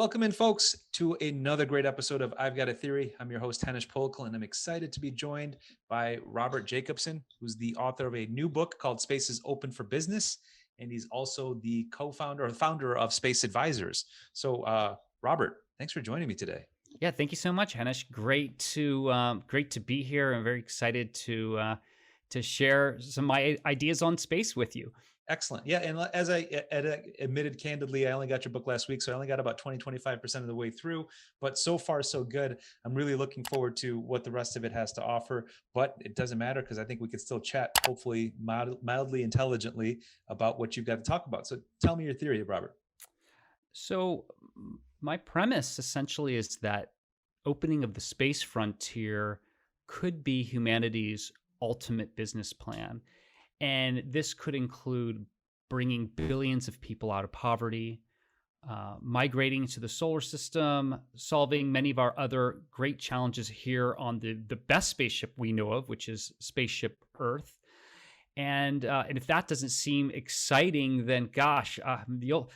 Welcome in, folks, to another great episode of I've Got a Theory. I'm your host, Henish, and I'm excited to be joined by Robert Jacobson, who's the author of a new book called Space is Open for Business. And he's also the co-founder or founder of Space Advisors. So, Robert, thanks for joining me today. Yeah, thank you so much, Henish. Great to be here. I'm very excited to share some of my ideas on space with you. Excellent. Yeah. And as I admitted candidly, I only got your book last week. So I only got about 25% of the way through, but so far, so good. I'm really looking forward to what the rest of it has to offer, but it doesn't matter because I think we could still chat, hopefully mildly intelligently about what you've got to talk about. So tell me your theory, Robert. My premise essentially is that opening of the space frontier could be humanity's ultimate business plan. And this could include bringing billions of people out of poverty, migrating to the solar system, solving many of our other great challenges here on the best spaceship we know of, which is Spaceship Earth. And if that doesn't seem exciting, then gosh, you'll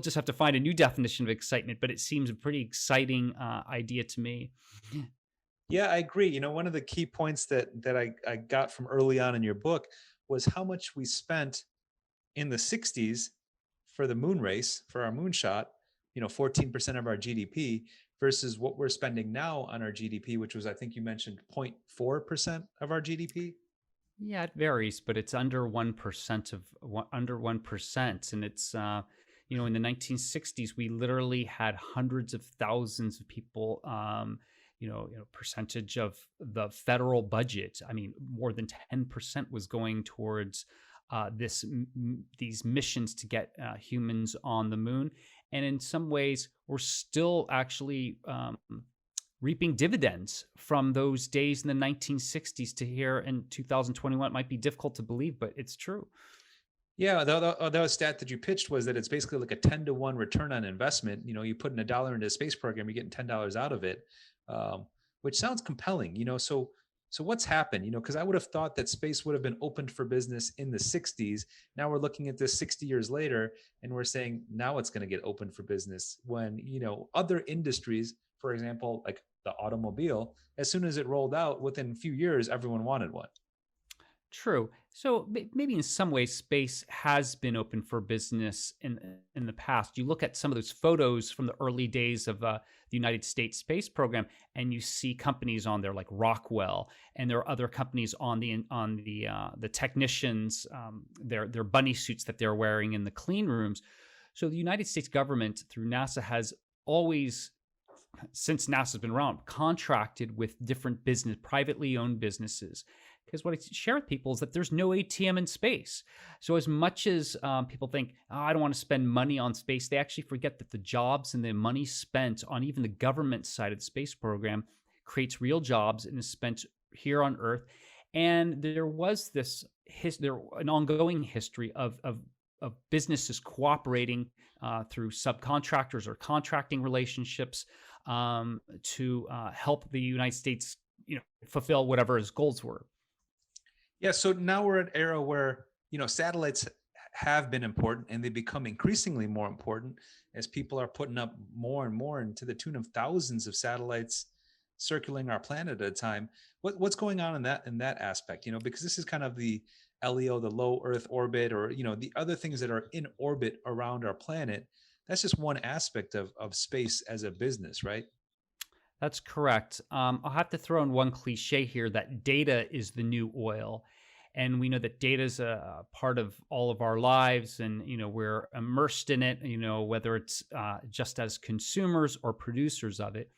just have to find a new definition of excitement. But it seems a pretty exciting idea to me. Yeah, I agree. One of the key points that I got from early on in your book was how much we spent in the 60s for the moon race, for our moonshot, 14% of our GDP versus what we're spending now on our GDP, which was, I think you mentioned 0.4% of our GDP. Yeah, it varies, but it's under 1%. And it's, in the 1960s, we literally had hundreds of thousands of people, percentage of the federal budget. I mean, more than 10% was going towards these missions to get humans on the moon. And in some ways, we're still actually reaping dividends from those days in the 1960s to here in 2021. It might be difficult to believe, but it's true. Yeah, the stat that you pitched was that it's basically like a 10-to-1 return on investment. You put in $1 into a space program, you're getting $10 out of it, which sounds compelling. So what's happened? Because I would have thought that space would have been opened for business in the 60s. Now we're looking at this 60 years later, and we're saying now it's going to get open for business when other industries, for example, like the automobile, as soon as it rolled out, within a few years, everyone wanted one. True. So maybe in some ways, space has been open for business in the past. You look at some of those photos from the early days of the United States space program, and you see companies on there like Rockwell, and there are other companies on the technicians, their bunny suits that they're wearing in the clean rooms. So the United States government through NASA has always, since NASA's been around, contracted with different privately owned businesses. Because what I share with people is that there's no ATM in space. So as much as people think, oh, I don't want to spend money on space, they actually forget that the jobs and the money spent on even the government side of the space program creates real jobs and is spent here on Earth. And there was an ongoing history of businesses cooperating through subcontractors or contracting relationships to help the United States, fulfill whatever his goals were. Yeah, so now we're at an era where, satellites have been important and they become increasingly more important as people are putting up more and more, and to the tune of thousands of satellites circling our planet at a time. What's going on in that aspect? Because this is kind of the LEO, the low Earth orbit, or the other things that are in orbit around our planet. That's just one aspect of space as a business, right? That's correct. I'll have to throw in one cliche here that data is the new oil. And we know that data is a part of all of our lives, and we're immersed in it. Whether it's just as consumers or producers of it.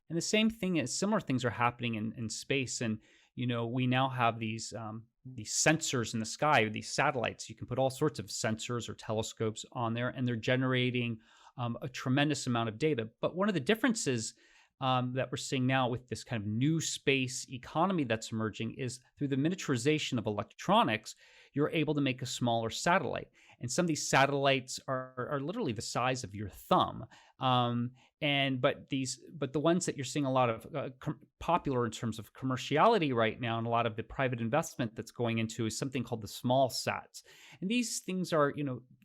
And the similar things are happening in space. And we now have these sensors in the sky, these satellites. You can put all sorts of sensors or telescopes on there, and they're generating a tremendous amount of data. But one of the differences that we're seeing now with this kind of new space economy that's emerging is through the miniaturization of electronics, you're able to make a smaller satellite. And some of these satellites are literally the size of your thumb. Um, but the ones that you're seeing a lot of popular in terms of commerciality right now, and a lot of the private investment that's going into, is something called the small sats. And these things are,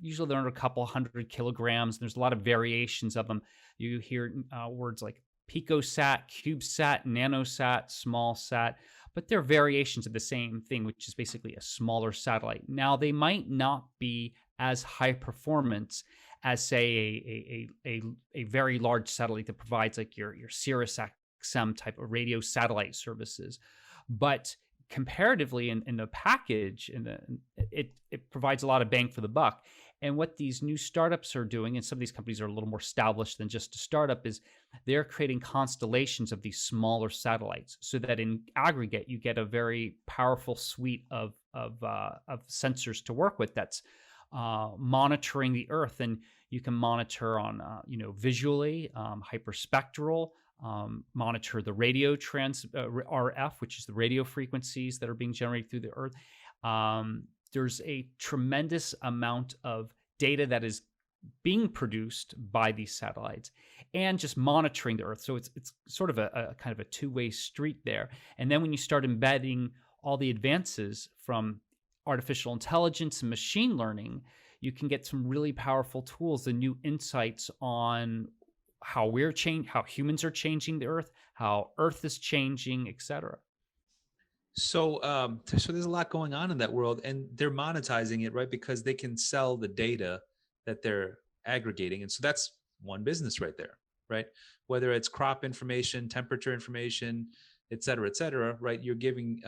usually they're under a couple hundred kilograms. There's a lot of variations of them. You hear words like picosat, cubesat, nanosat, small sat, but they're variations of the same thing, which is basically a smaller satellite. Now, they might not be as high performance as, say, a very large satellite that provides like your Sirius XM type of radio satellite services, but comparatively in the package, it provides a lot of bang for the buck. And what these new startups are doing, and some of these companies are a little more established than just a startup, is they're creating constellations of these smaller satellites, so that in aggregate you get a very powerful suite of sensors to work with, that's monitoring the Earth. And you can monitor on visually, hyperspectral, monitor the radio RF, which is the radio frequencies that are being generated through the Earth. There's a tremendous amount of data that is being produced by these satellites, and just monitoring the Earth. So it's sort of a kind of a two-way street there. And then when you start embedding all the advances from artificial intelligence and machine learning, you can get some really powerful tools and new insights on how how humans are changing the Earth, how Earth is changing, etc. So there's a lot going on in that world, and they're monetizing it, right? Because they can sell the data that they're aggregating, and so that's one business right there, right? Whether it's crop information, temperature information, et cetera, right? You're giving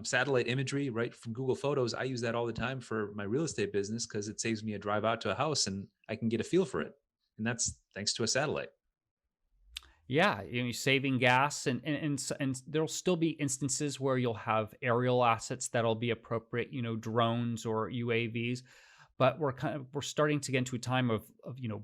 satellite imagery, right, from Google Photos. I use that all the time for my real estate business because it saves me a drive out to a house, and I can get a feel for it, and that's thanks to a satellite. Yeah, you're saving gas, and there'll still be instances where you'll have aerial assets that'll be appropriate, drones or UAVs. But we're starting to get into a time of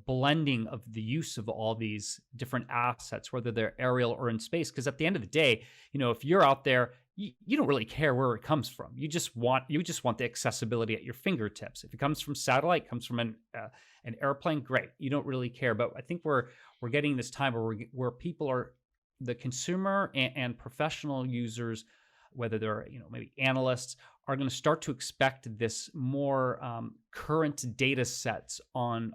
blending of the use of all these different assets, whether they're aerial or in space. Because at the end of the day, if you're out there, you don't really care where it comes from. You just want the accessibility at your fingertips. If it comes from satellite, comes from an airplane, great. You don't really care. But I think we're getting this time where people are, the consumer and professional users, whether they're maybe analysts, are going to start to expect this more current data sets on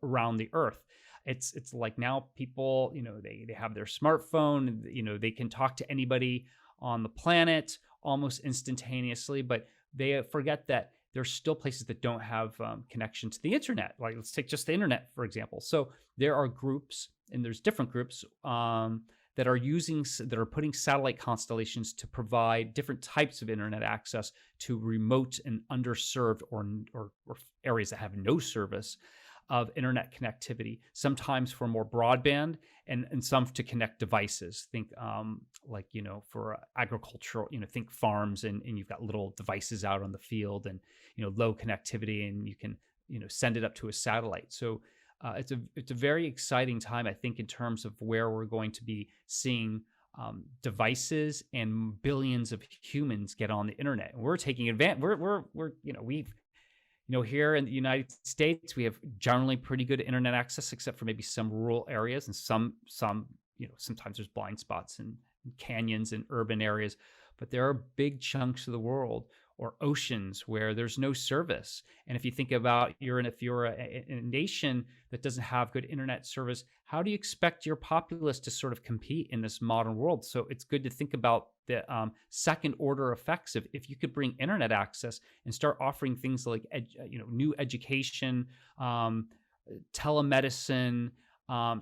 around the Earth. It's like now people, they have their smartphone, they can talk to anybody on the planet almost instantaneously, but they forget that there's still places that don't have connection to the internet. Like, let's take just the internet, for example. So there are groups, and there's different groups that are putting satellite constellations to provide different types of internet access to remote and underserved or areas that have no service of internet connectivity, sometimes for more broadband, and some to connect devices. Think for agricultural, think farms, and you've got little devices out on the field, and low connectivity, and you can send it up to a satellite. So it's a very exciting time, I think, in terms of where we're going to be seeing devices and billions of humans get on the internet. And we're taking advantage. We've here in the United States, we have generally pretty good internet access, except for maybe some rural areas, and some sometimes there's blind spots in canyons and urban areas. But there are big chunks of the world or oceans where there's no service. And if you think about if you're a nation that doesn't have good internet service, how do you expect your populace to sort of compete in this modern world? So it's good to think about the second order effects of, if you could bring internet access and start offering things like new education, telemedicine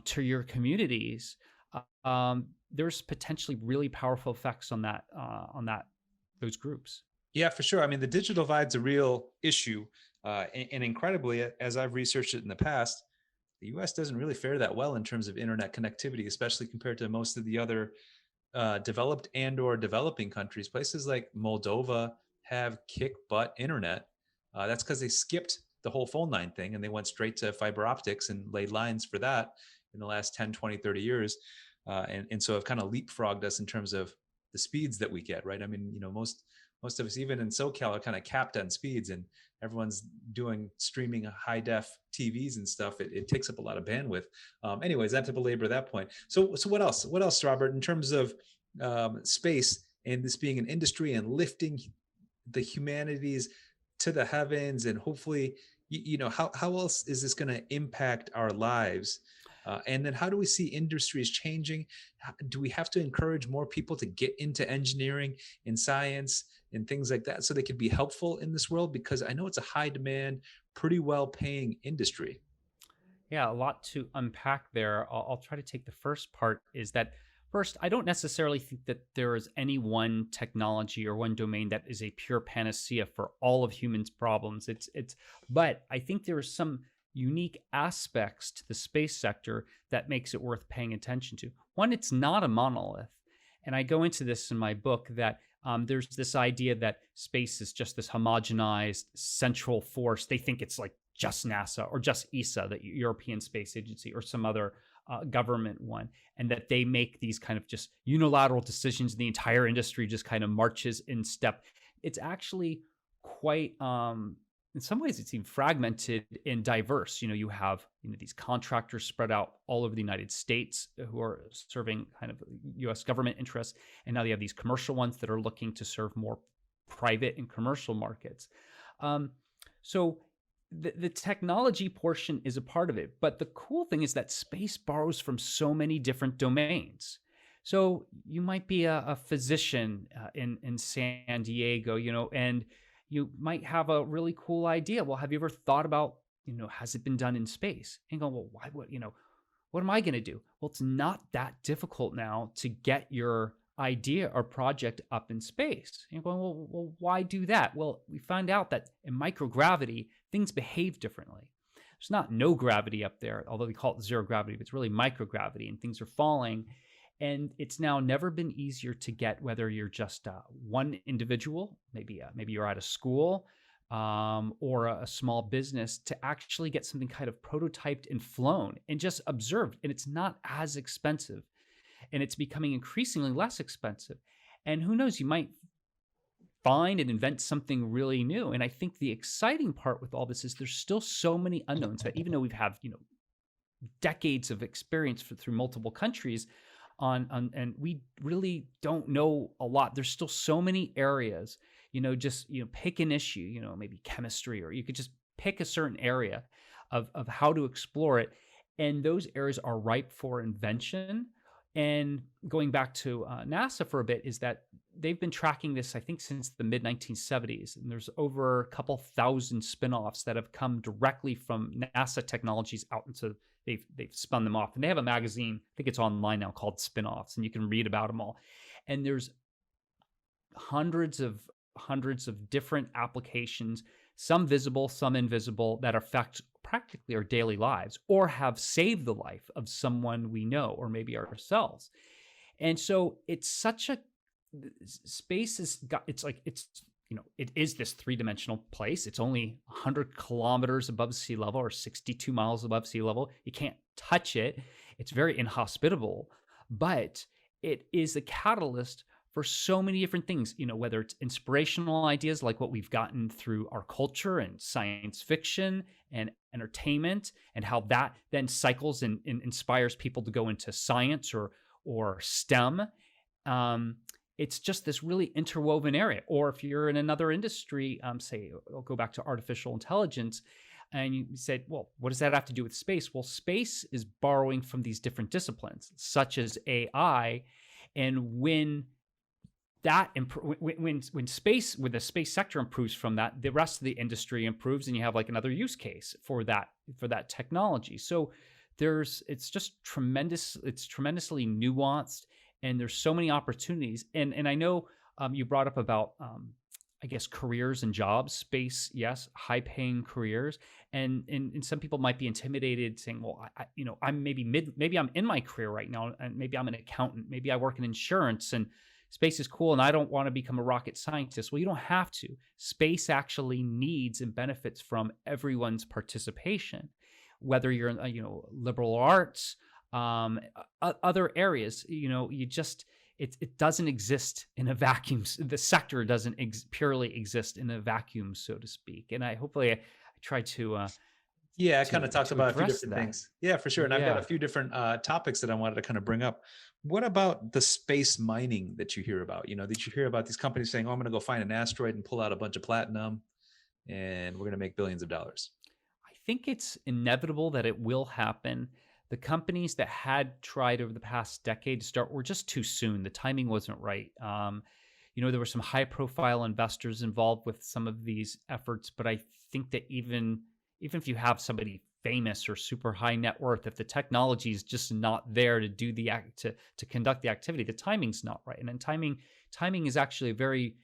to your communities. There's potentially really powerful effects on those groups. Yeah, for sure. I mean, the digital divide's a real issue. And incredibly, as I've researched it in the past, the US doesn't really fare that well in terms of internet connectivity, especially compared to most of the other developed and or developing countries. Places like Moldova have kick butt internet. That's because they skipped the whole phone line thing, and they went straight to fiber optics and laid lines for that in the last 10, 20, 30 years. And so have kind of leapfrogged us in terms of the speeds that we get, right? I mean, most most of us, even in SoCal, are kind of capped on speeds, and everyone's doing streaming high def TVs and stuff. It takes up a lot of bandwidth. Anyways, not to belabor that point. So what else? What else, Robert? In terms of space and this being an industry and lifting the humanities to the heavens, and hopefully, how else is this going to impact our lives? And then how do we see industries changing? Do we have to encourage more people to get into engineering and science and things like that so they could be helpful in this world? Because I know it's a high demand, pretty well paying industry. Yeah, a lot to unpack there. I'll try to take the first part is that first, I don't necessarily think that there is any one technology or one domain that is a pure panacea for all of humans' problems. But I think there are some unique aspects to the space sector that makes it worth paying attention to. One, it's not a monolith. And I go into this in my book that there's this idea that space is just this homogenized central force. They think it's like just NASA or just ESA, the European Space Agency, or some other government one, and that they make these kind of just unilateral decisions. The entire industry just kind of marches in step. It's actually quite, in some ways, it's even fragmented and diverse. You have these contractors spread out all over the United States who are serving kind of U.S. government interests, and now they have these commercial ones that are looking to serve more private and commercial markets. So the technology portion is a part of it, but the cool thing is that space borrows from so many different domains. So you might be a physician in San Diego, and you might have a really cool idea. Well, have you ever thought about, has it been done in space? And go, well, why would, what am I going to do? Well, it's not that difficult now to get your idea or project up in space. And you're going, well, why do that? Well, we find out that in microgravity, things behave differently. There's not no gravity up there, although we call it zero gravity, but it's really microgravity, and things are falling. And it's now never been easier to get, whether you're just one individual, maybe you're at a school or a small business, to actually get something kind of prototyped and flown and just observed. And it's not as expensive, and it's becoming increasingly less expensive. And who knows, you might find and invent something really new. And I think the exciting part with all this is there's still so many unknowns that even though we've had, decades of experience through multiple countries and we really don't know a lot. There's still so many areas, pick an issue, maybe chemistry, or you could just pick a certain area of how to explore it. And those areas are ripe for invention. And going back to NASA for a bit, is that they've been tracking this, I think, since the mid 1970s. And there's over a couple thousand spinoffs that have come directly from NASA technologies out into, they've spun them off. And they have a magazine, I think it's online now, called Spinoffs, and you can read about them all. And there's hundreds of different applications, some visible, some invisible, that affect practically our daily lives or have saved the life of someone we know or maybe ourselves. And so it's such a space has got, it is this three-dimensional place. It's only 100 kilometers above sea level or 62 miles above sea level. You can't touch it. It's very inhospitable, but it is a catalyst for so many different things, whether it's inspirational ideas like what we've gotten through our culture and science fiction and entertainment, and how that then cycles and inspires people to go into science or STEM. It's just this really interwoven area. Or if you're in another industry, say, I'll go back to artificial intelligence, and you said, well, what does that have to do with space? Well, space is borrowing from these different disciplines, such as AI. And when the space sector improves from that, the rest of the industry improves, and you have like another use case for that technology. So it's tremendously nuanced, and there's so many opportunities. And I know you brought up about I guess careers and jobs. Space, yes, high paying careers, and some people might be intimidated, saying, well, I'm maybe I'm in my career right now, and maybe I'm an accountant, maybe I work in insurance, and space is cool, and I don't want to become a rocket scientist. Well, you don't have to. Space actually needs and benefits from everyone's participation, whether you're in liberal arts, other areas. it doesn't exist in a vacuum. The sector doesn't purely exist in a vacuum, so to speak. And I try Yeah, I kind of talked to about a few address different that. things. Yeah, for sure. And I've got a Yeah. few different topics that I wanted to kind of bring up. What about the space mining that you hear about? Did you hear about these companies saying, "Oh, I'm going to go find an asteroid and pull out a bunch of platinum, and we're going to make billions of dollars"? I think it's inevitable that it will happen. The companies that had tried over the past decade to start were just too soon. The timing wasn't right. There were some high profile investors involved with some of these efforts, but I think that even if you have somebody famous or super high net worth, if the technology is just not there to do the act to conduct the activity, the timing's not right. And then timing is actually a very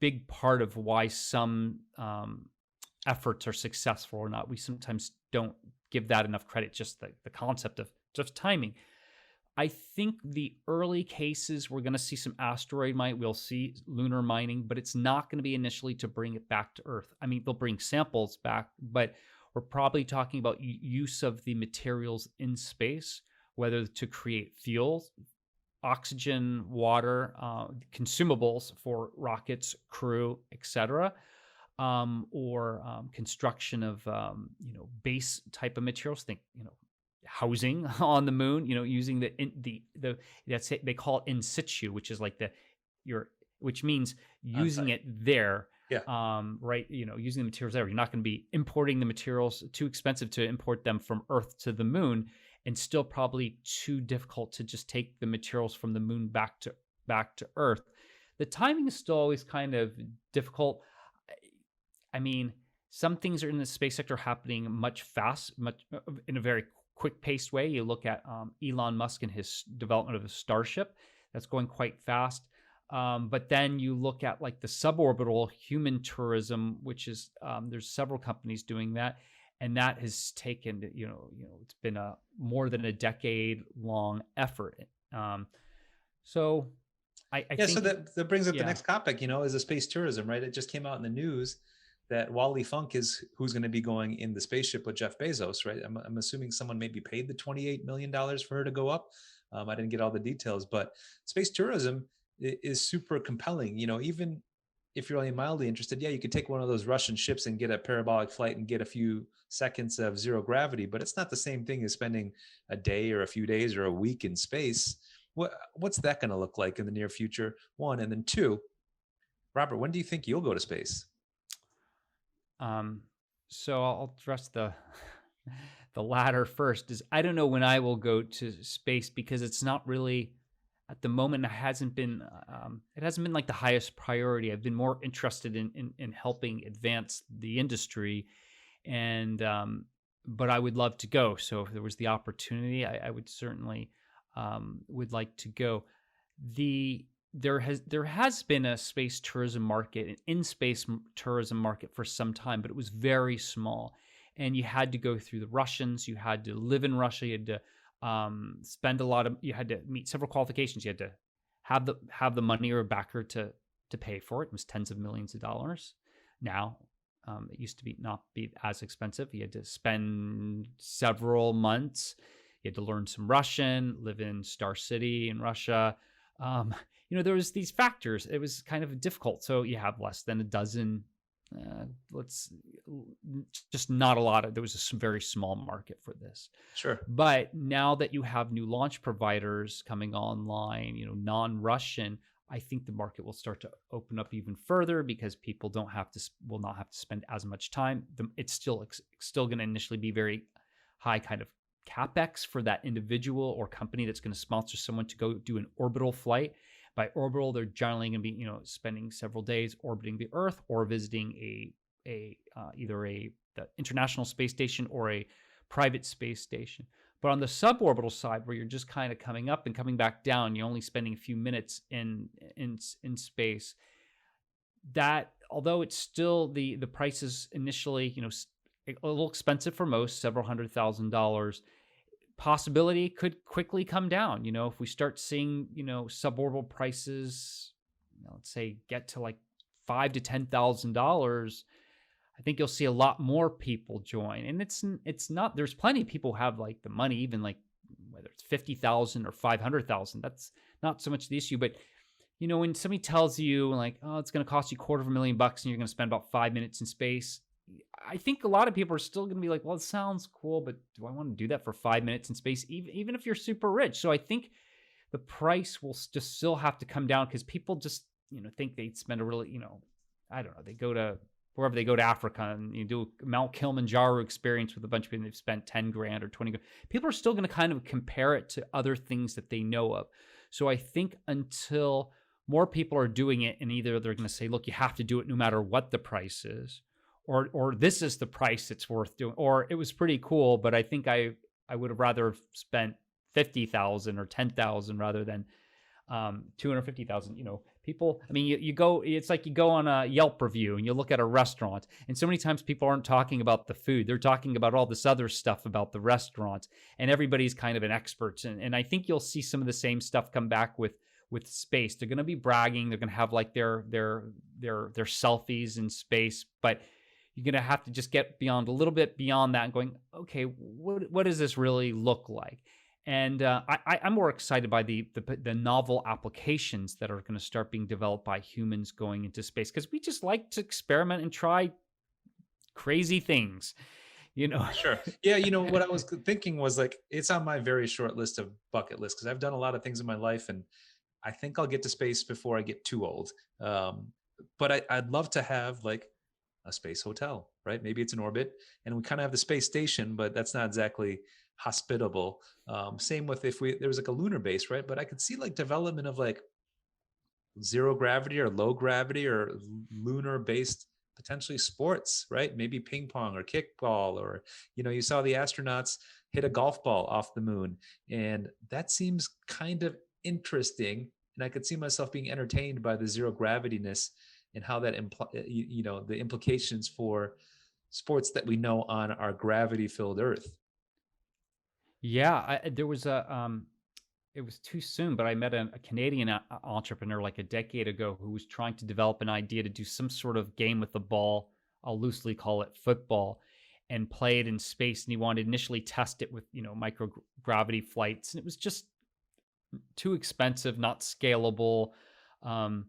big part of why some efforts are successful or not. We sometimes don't give that enough credit, just the concept of just timing. I think the early cases, we're going to see some asteroid mining, we'll see lunar mining, but it's not going to be initially to bring it back to Earth. I mean, they'll bring samples back, but we're probably talking about use of the materials in space, whether to create fuels, oxygen, water, consumables for rockets, crew, etc., or construction of base type of materials. Think housing on the moon. Using the that's it, they call it in situ, which is like which means On using site. it there. Yeah. Right, using the materials there. You're not going to be importing the materials, too expensive to import them from Earth to the moon, and still probably too difficult to just take the materials from the moon back to Earth. The timing is still always kind of difficult. I mean, some things are in the space sector happening much in a very quick paced way. You look at Elon Musk and his development of a Starship, that's going quite fast. But then you look at like the suborbital human tourism, which is there's several companies doing that, and that has taken it's been a more than a decade long effort. Um, so I Yeah, so think that brings up the yeah. next topic, is the space tourism, right? It just came out in the news that Wally Funk is who's going to be going in the spaceship with Jeff Bezos, right? I'm assuming someone maybe paid the $28 million for her to go up. I didn't get all the details, but space tourism is super compelling. Even if you're only mildly interested, yeah, you could take one of those Russian ships and get a parabolic flight and get a few seconds of zero gravity, but it's not the same thing as spending a day or a few days or a week in space. What's that going to look like in the near future? One, and then two, Robert, when do you think you'll go to space? Um, so I'll address the the latter first. Is I don't know when I will go to space because it's not really at the moment. It hasn't been like the highest priority. I've been more interested in helping advance the industry, and but I would love to go. So if there was the opportunity, I would certainly would like to go. There has been a space tourism market, an in space tourism market for some time, but it was very small, and you had to go through the Russians. You had to live in Russia. You had to spend a lot of. You had to meet several qualifications. You had to have the money or a backer to pay for it. It was tens of millions of dollars. Now it used to be not be as expensive. You had to spend several months. You had to learn some Russian, live in Star City in Russia. Um, there was these factors. It was kind of difficult. So you have less than a dozen. Let's just not a lot of. There was a very small market for this. Sure. But now that you have new launch providers coming online, non-Russian, I think the market will start to open up even further because people will not have to spend as much time. It's still going to initially be very high kind of capex for that individual or company that's going to sponsor someone to go do an orbital flight. By orbital, they're generally going to be spending several days orbiting the Earth or visiting either the International Space Station or a private space station. But on the suborbital side, where you're just kind of coming up and coming back down, you're only spending a few minutes in space. That although it's still the prices initially, a little expensive for most, several $100,000. Possibility could quickly come down. If we start seeing suborbital prices, let's say get to like $5,000 to $10,000. I think you'll see a lot more people join. And it's not, there's plenty of people who have like the money, even like whether it's 50,000 or 500,000, that's not so much the issue. But when somebody tells you like, oh, it's going to cost you $250,000 and you're going to spend about 5 minutes in space, I think a lot of people are still going to be like, well, it sounds cool, but do I want to do that for 5 minutes in space, even if you're super rich? So I think the price will just still have to come down because people just, think they'd spend a really, I don't know, they go to wherever they go to Africa and you do a Mount Kilimanjaro experience with a bunch of people, and they've spent 10 grand or 20 grand. People are still going to kind of compare it to other things that they know of. So I think until more people are doing it, and either they're going to say, look, you have to do it no matter what the price is, or this is the price it's worth doing, or it was pretty cool, but I think I would have rather have spent 50,000 or 10,000 rather than 250,000. People, I mean, you go, it's like you go on a Yelp review and you look at a restaurant, and so many times people aren't talking about the food. They're talking about all this other stuff about the restaurant, and everybody's kind of an expert. And I think you'll see some of the same stuff come back with space. They're going to be bragging. They're going to have like their selfies in space, but you're going to have to just get beyond a little bit beyond that and going, okay, what does this really look like? And I'm more excited by the novel applications that are going to start being developed by humans going into space, because we just like to experiment and try crazy things, Sure. Yeah. What I was thinking was like, it's on my very short list of bucket lists because I've done a lot of things in my life, and I think I'll get to space before I get too old. But I'd love to have like a space hotel, right? Maybe it's in orbit, and we kind of have the space station, but that's not exactly hospitable. Same with if there was like a lunar base, right? But I could see like development of like zero gravity or low gravity or lunar based potentially sports, right? Maybe ping pong or kickball, or you saw the astronauts hit a golf ball off the moon, and that seems kind of interesting. And I could see myself being entertained by the zero gravitiness and how that the implications for sports that we know on our gravity filled Earth. Yeah, there was it was too soon, but I met a Canadian entrepreneur like a decade ago who was trying to develop an idea to do some sort of game with the ball. I'll loosely call it football, and play it in space. And he wanted to initially test it with, microgravity flights. And it was just too expensive, not scalable. Um,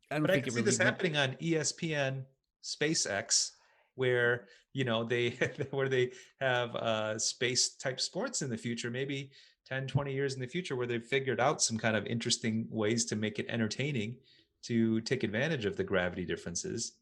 I don't But I think can it see really this went. happening on ESPN SpaceX, where they where they have space type sports in the future, maybe 10, 20 years in the future, where they've figured out some kind of interesting ways to make it entertaining, to take advantage of the gravity differences,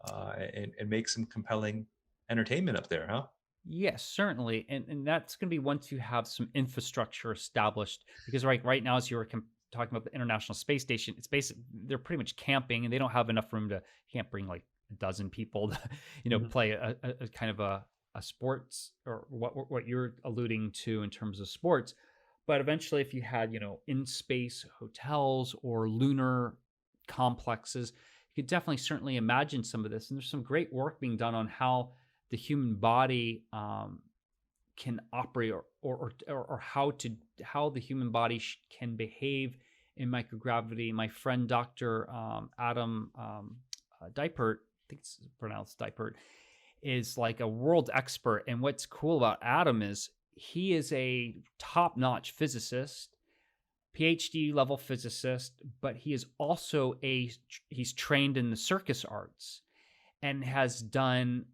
and make some compelling entertainment up there, huh? Yes, certainly, and that's going to be once you have some infrastructure established. Because right now, as you were talking about the International Space Station, it's basically they're pretty much camping, and they don't have enough room to. You can't bring like a dozen people to, Mhm. play a kind of a sports, or what you're alluding to in terms of sports. But eventually, if you had in space hotels or lunar complexes, you could definitely certainly imagine some of this. And there's some great work being done on how the human body can operate, or how the human body can behave in microgravity. My friend Dr. Adam Dipert, I think it's pronounced Dipert, is like a world expert. And what's cool about Adam is he is a top-notch physicist, PhD level physicist, but he is also he's trained in the circus arts and has done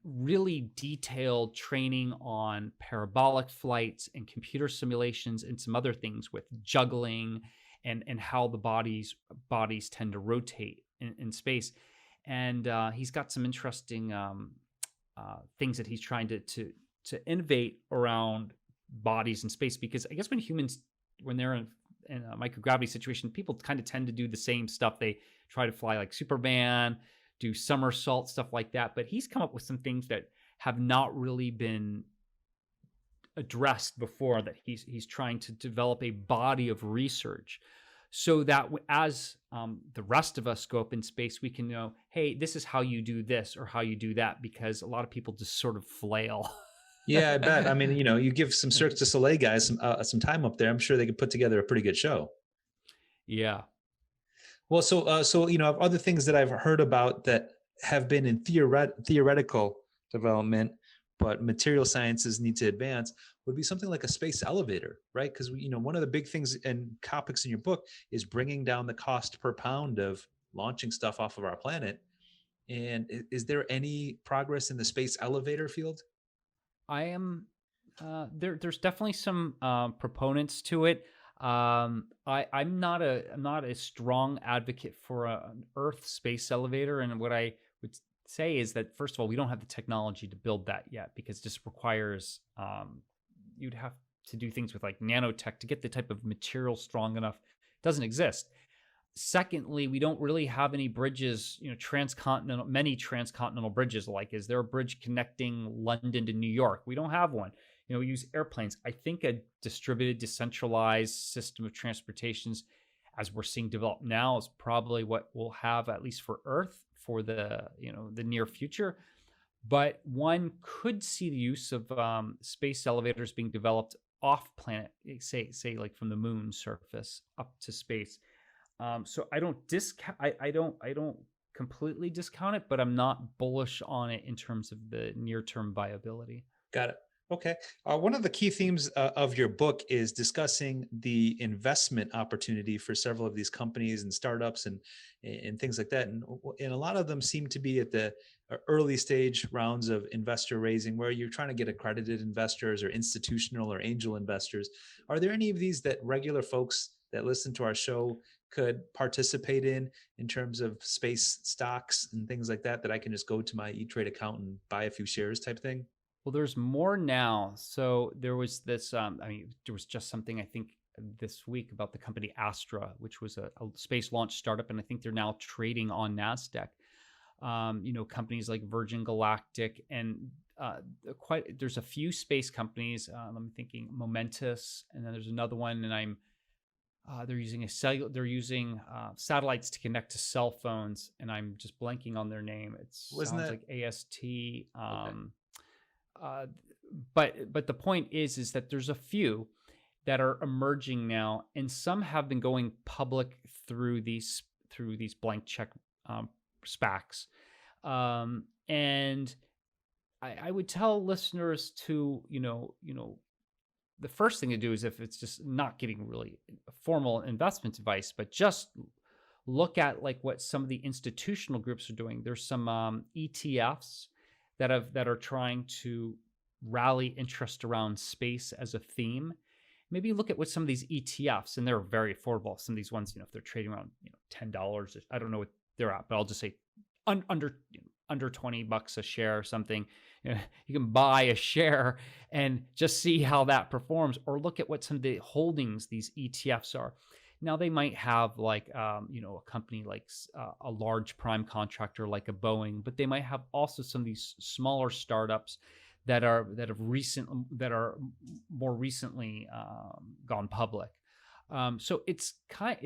really detailed training on parabolic flights and computer simulations and some other things with juggling, and how the bodies tend to rotate in space. And he's got some interesting things that he's trying to innovate around bodies in space, because I guess when they're in a microgravity situation, people kind of tend to do the same stuff. They try to fly like Superman, do somersault, stuff like that. But he's come up with some things that have not really been addressed before, that he's trying to develop a body of research, so that as the rest of us go up in space, we can know, hey, this is how you do this or how you do that, because a lot of people just sort of flail. Yeah, I bet. I mean, you give some Cirque du Soleil guys some time up there. I'm sure they could put together a pretty good show. Yeah. Well, so other things that I've heard about that have been in theoretical development, but material sciences need to advance, would be something like a space elevator, right? Because one of the big things and topics in your book is bringing down the cost per pound of launching stuff off of our planet. And is there any progress in the space elevator field? I am there's definitely some proponents to it. I'm not a strong advocate for an Earth space elevator, and what I would say is that first of all, we don't have the technology to build that yet because this requires you'd have to do things with like nanotech to get the type of material strong enough. It doesn't exist. Secondly, we don't really have any bridges, many transcontinental bridges. Like, is there a bridge connecting London to New York? We don't have one. We use airplanes. I think a distributed, decentralized system of transportations, as we're seeing develop now, is probably what we'll have at least for Earth for the near future. But one could see the use of space elevators being developed off planet, say like from the moon surface up to space. So I don't discount. I don't completely discount it, but I'm not bullish on it in terms of the near term viability. Got it. Okay. One of the key themes of your book is discussing the investment opportunity for several of these companies and startups and things like that. And a lot of them seem to be at the early stage rounds of investor raising, where you're trying to get accredited investors or institutional or angel investors. Are there any of these that regular folks that listen to our show could participate in terms of space stocks and things like that I can just go to my E-Trade account and buy a few shares type thing? Well, there's more now. So there was this. There was just something I think this week about the company Astra, which was a space launch startup, and I think they're now trading on Nasdaq. Companies like Virgin Galactic and there's a few space companies. I'm thinking Momentous, and then there's another one, and they're using satellites to connect to cell phones, and I'm just blanking on their name. It Wasn't sounds that like AST. okay? Uh, but the point is that there's a few that are emerging now, and some have been going public through these blank check SPACs, and I would tell listeners to the first thing to do is, if it's just not getting really formal investment advice, but just look at like what some of the institutional groups are doing. There's some ETFs that are trying to rally interest around space as a theme. Maybe look at what some of these ETFs, and they're very affordable. Some of these ones, if they're trading around $10, I don't know what they're at, but I'll just say under $20 a share or something. You can buy a share and just see how that performs, or look at what some of the holdings these ETFs are. Now they might have like a company like a large prime contractor like a Boeing, but they might have also some of these smaller startups that are more recently gone public. So it's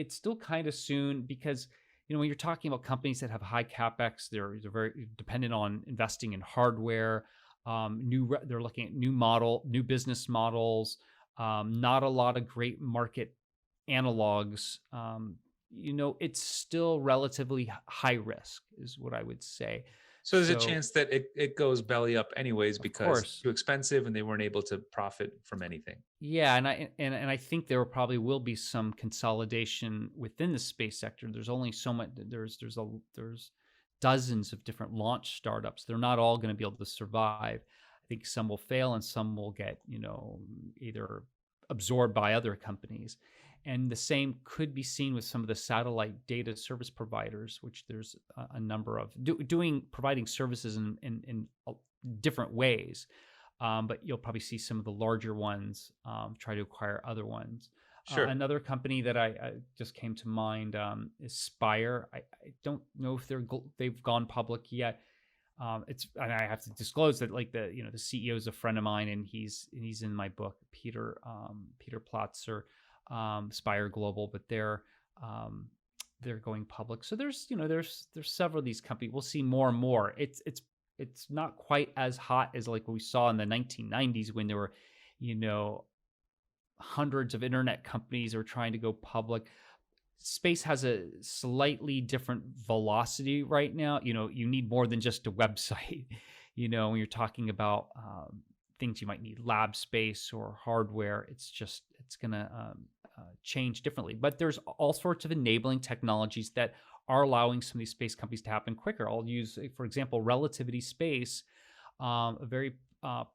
still kind of soon, because when you're talking about companies that have high capex, they're very dependent on investing in hardware. They're looking at new business models. Not a lot of great market analogs. It's still relatively high risk, is what I would say. So there's a So, chance that it goes belly up anyways of because course, too expensive and they weren't able to profit from anything. yeah, and I think there probably will be some consolidation within the space sector. There's only so much. There's dozens of different launch startups. They're not all going to be able to survive. I think some will fail and some will get either absorbed by other companies. And the same could be seen with some of the satellite data service providers, which there's a number of providing services in different ways. But you'll probably see some of the larger ones try to acquire other ones. Sure. Another company that I just came to mind is Spire. I don't know if they've gone public yet. And I have to disclose that like the CEO is a friend of mine, and he's in my book, Peter Platzer, Spire Global, but they're going public. So there's several of these companies. We'll see more and more. It's not quite as hot as like what we saw in the 1990s when there were hundreds of internet companies that were trying to go public. Space has a slightly different velocity right now. You need more than just a website. When you're talking about things you might need lab space or hardware. It's going to change differently. But there's all sorts of enabling technologies that are allowing some of these space companies to happen quicker. I'll use, for example, Relativity Space, a very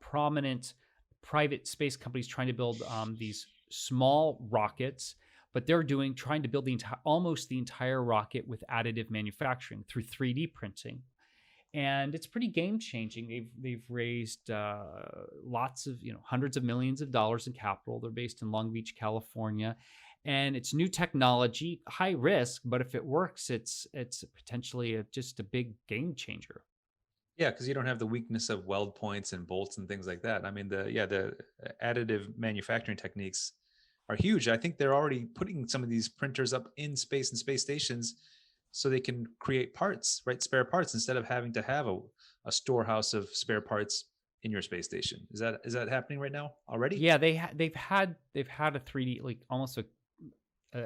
prominent private space companies trying to build these small rockets, but they're trying to build almost the entire rocket with additive manufacturing through 3D printing, and it's pretty game changing. They've raised lots of hundreds of millions of dollars in capital. They're based in Long Beach, California, and it's new technology, high risk, but if it works, it's potentially just a big game changer. Yeah, because you don't have the weakness of weld points and bolts and things like that. I mean, the additive manufacturing techniques are huge. I think they're already putting some of these printers up in space and space stations so they can create parts, right? Spare parts instead of having to have a storehouse of spare parts in your space station. Is that happening right now already? Yeah, they've had a 3D, like almost a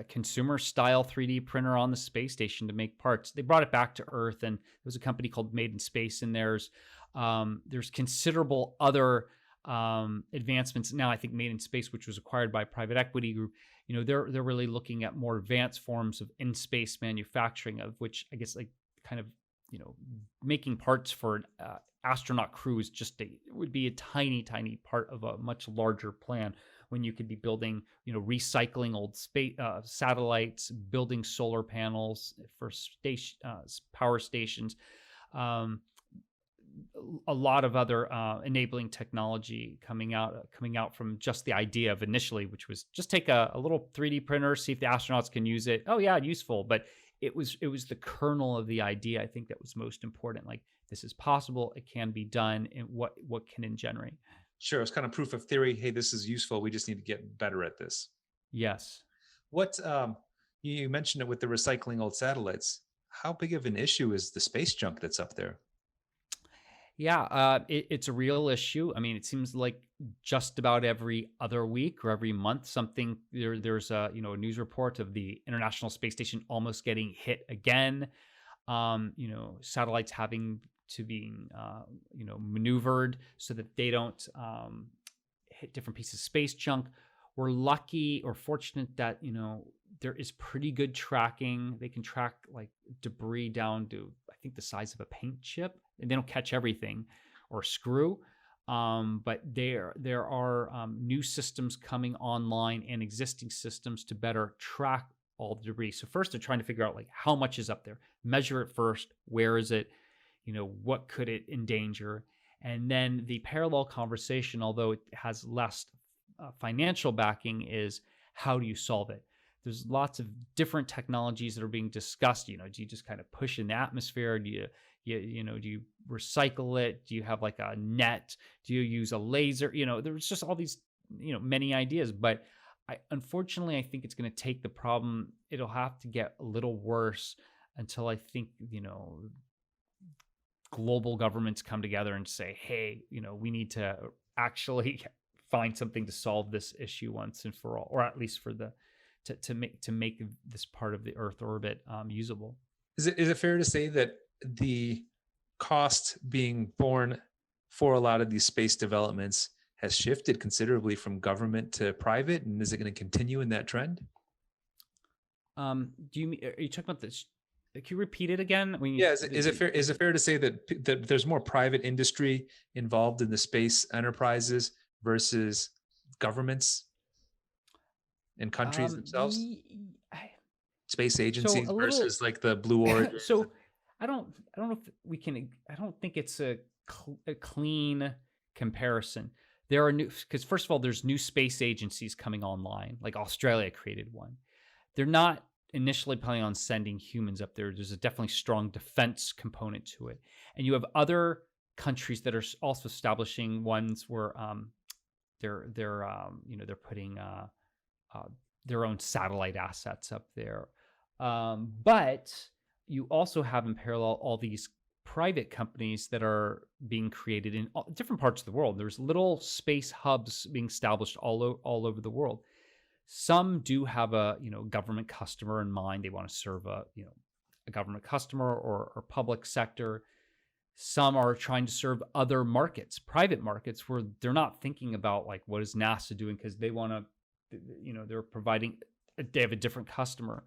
consumer style 3D printer on the space station to make parts. They brought it back to Earth, and there was a company called Made in Space, and there's considerable other advancements now. I think Made in Space, which was acquired by a private equity group, they're really looking at more advanced forms of in space manufacturing, of which I guess like kind of making parts for an astronaut crew is would be a tiny part of a much larger plan, when you could be building, recycling old space satellites, building solar panels for station power stations, um, a lot of other enabling technology coming out from just the idea of initially, which was just take a little 3D printer, see if the astronauts can use it. Oh yeah, useful. But it was the kernel of the idea, I think, that was most important. Like, this is possible, it can be done, and what can it generate? Sure, it's kind of proof of theory. Hey, this is useful. We just need to get better at this. Yes. What you mentioned it with the recycling old satellites. How big of an issue is the space junk that's up there? Yeah, it's a real issue. I mean, it seems like just about every other week or every month, there's a news report of the International Space Station almost getting hit again. Satellites having to be maneuvered so that they don't hit different pieces of space junk. We're lucky or fortunate that there is pretty good tracking. They can track like debris down to, I think, the size of a paint chip, and they don't catch everything or screw. But there are new systems coming online and existing systems to better track all the debris. So first, they're trying to figure out like how much is up there, measure it first, where is it, what could it endanger, and then the parallel conversation, although it has less financial backing, is how do you solve it? There's lots of different technologies that are being discussed. Do you just kind of push in the atmosphere? Do you recycle it? Do you have like a net? Do you use a laser? There's just all these, many ideas. But unfortunately, I think it's going to take the problem. It'll have to get a little worse until I think, global governments come together and say, hey, we need to actually find something to solve this issue once and for all, or at least for the to make this part of the Earth orbit usable. Is it fair to say that the cost being borne for a lot of these space developments has shifted considerably from government to private, and is it going to continue in that trend? Do you are you talking about this? Can you repeat it again? Yeah, is it fair to say that there's more private industry involved in the space enterprises versus governments and countries Um, themselves? ye- I- Space so agencies a little. versus like the Blue Origin. So I don't know if we can. I don't think it's a clean comparison. There are new, because first of all, there's new space agencies coming online. Like Australia created one. They're not initially planning on sending humans up there. There's a definitely strong defense component to it, and you have other countries that are also establishing ones where they're putting uh, their own satellite assets up there. But you also have in parallel all these private companies that are being created in different parts of the world. There's little space hubs being established all over the world. Some do have a government customer in mind. They want to serve a government customer or public sector. Some are trying to serve other markets, private markets, where they're not thinking about like what is NASA doing because they want to, they're providing, they have a different customer.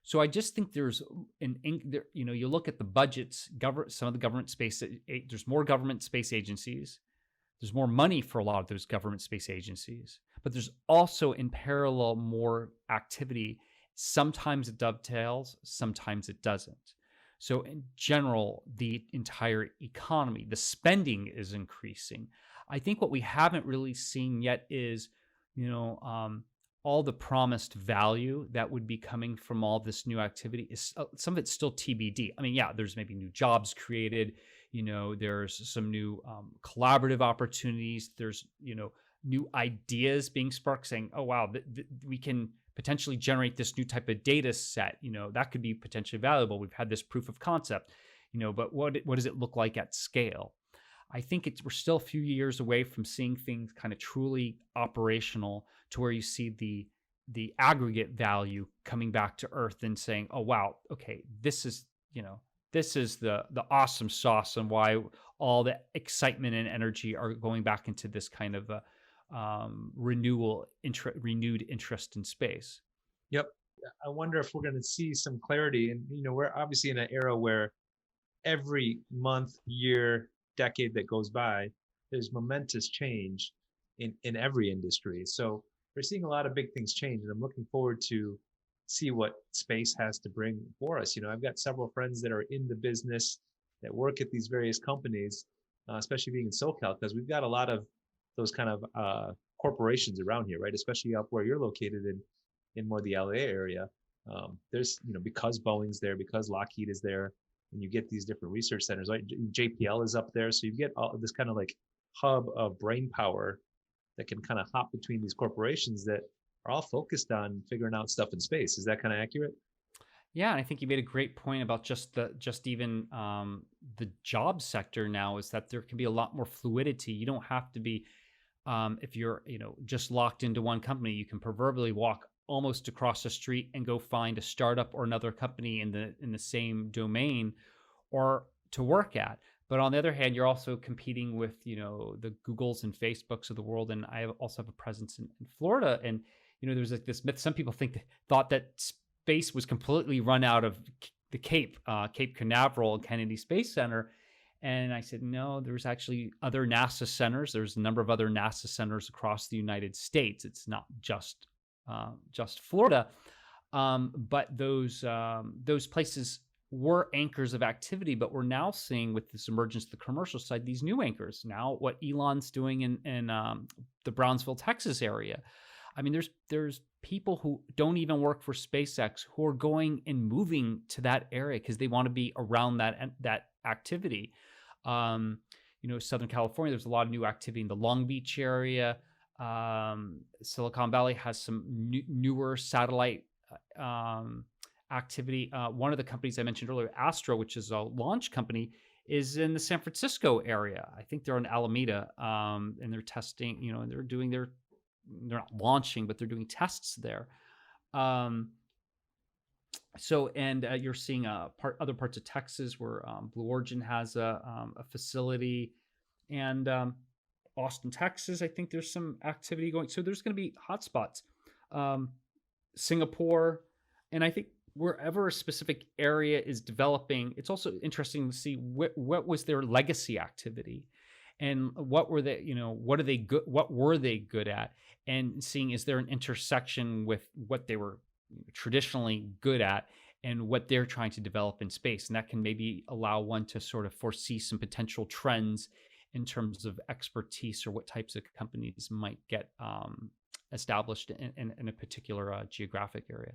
So I just think there's there, you look at the budgets, some of the government space, there's more government space agencies. There's more money for a lot of those government space agencies, but there's also in parallel more activity. Sometimes it dovetails, sometimes it doesn't. So in general, the entire economy, the spending is increasing. I think what we haven't really seen yet is, you know, um, all the promised value that would be coming from all this new activity is some of it's still TBD. I mean, yeah, there's maybe new jobs created, there's some new collaborative opportunities, there's new ideas being sparked saying, oh wow, we can potentially generate this new type of data set, that could be potentially valuable. We've had this proof of concept, but what does it look like at scale? I think we're still a few years away from seeing things kind of truly operational to where you see the aggregate value coming back to earth and saying, oh wow, okay, this is the awesome sauce and why all the excitement and energy are going back into this kind of renewed interest in space. Yep. I wonder if we're going to see some clarity. And, we're obviously in an era where every month, year, decade that goes by, there's momentous change in every industry. So we're seeing a lot of big things change, and I'm looking forward to see what space has to bring for us. I've got several friends that are in the business that work at these various companies, especially being in SoCal, because we've got a lot of those kind of corporations around here, right? Especially up where you're located in more the LA area. There's, because Boeing's there, because Lockheed is there, and you get these different research centers, like JPL is up there. So you get all this kind of like hub of brain power that can kind of hop between these corporations that are all focused on figuring out stuff in space. Is that kind of accurate? Yeah, and I think you made a great point about just even the job sector now is that there can be a lot more fluidity. You don't have to be if you're just locked into one company. You can proverbially walk almost across the street and go find a startup or another company in the same domain or to work at. But on the other hand, you're also competing with the Googles and Facebooks of the world. And I also have a presence in Florida, and there's like this myth. Some people thought that space was completely run out of the Cape Canaveral Kennedy Space Center. And I said, no, there's actually other NASA centers. There's a number of other NASA centers across the United States. It's not just Florida, but those places were anchors of activity. But we're now seeing with this emergence of the commercial side, these new anchors. Now, what Elon's doing in the Brownsville, Texas area. I mean, there's people who don't even work for SpaceX who are going and moving to that area because they want to be around that activity. Southern California, there's a lot of new activity in the Long Beach area. Silicon Valley has some newer satellite activity. One of the companies I mentioned earlier, Astro, which is a launch company, is in the San Francisco area. I think they're in Alameda, and they're testing. And they're not launching, but they're doing tests there. You're seeing other parts of Texas where Blue Origin has a facility, and Austin, Texas, I think there's some activity going. So there's going to be hotspots. Singapore, and I think wherever a specific area is developing, it's also interesting to see what was their legacy activity, and what were they, what were they good at, and seeing is there an intersection with what they were traditionally good at and what they're trying to develop in space. And that can maybe allow one to sort of foresee some potential trends in terms of expertise or what types of companies might get established in a particular geographic area.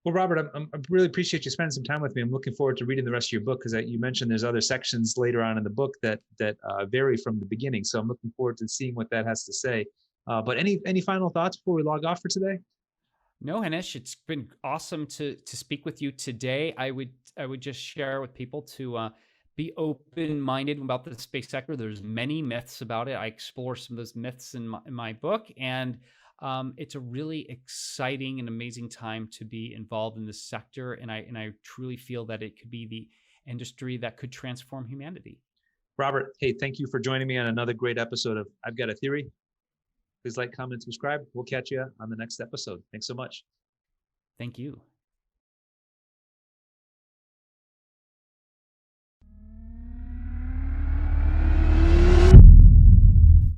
Well, Robert, I really appreciate you spending some time with me. I'm looking forward to reading the rest of your book because you mentioned there's other sections later on in the book that vary from the beginning. So I'm looking forward to seeing what that has to say. But any final thoughts before we log off for today? No, Henish, it's been awesome to speak with you today. I would just share with people to be open-minded about the space sector. There's many myths about it. I explore some of those myths in my book, and it's a really exciting and amazing time to be involved in this sector. And I truly feel that it could be the industry that could transform humanity. Robert, hey, thank you for joining me on another great episode of I've Got a Theory. Please like, comment, subscribe. We'll catch you on the next episode. Thanks so much. Thank you.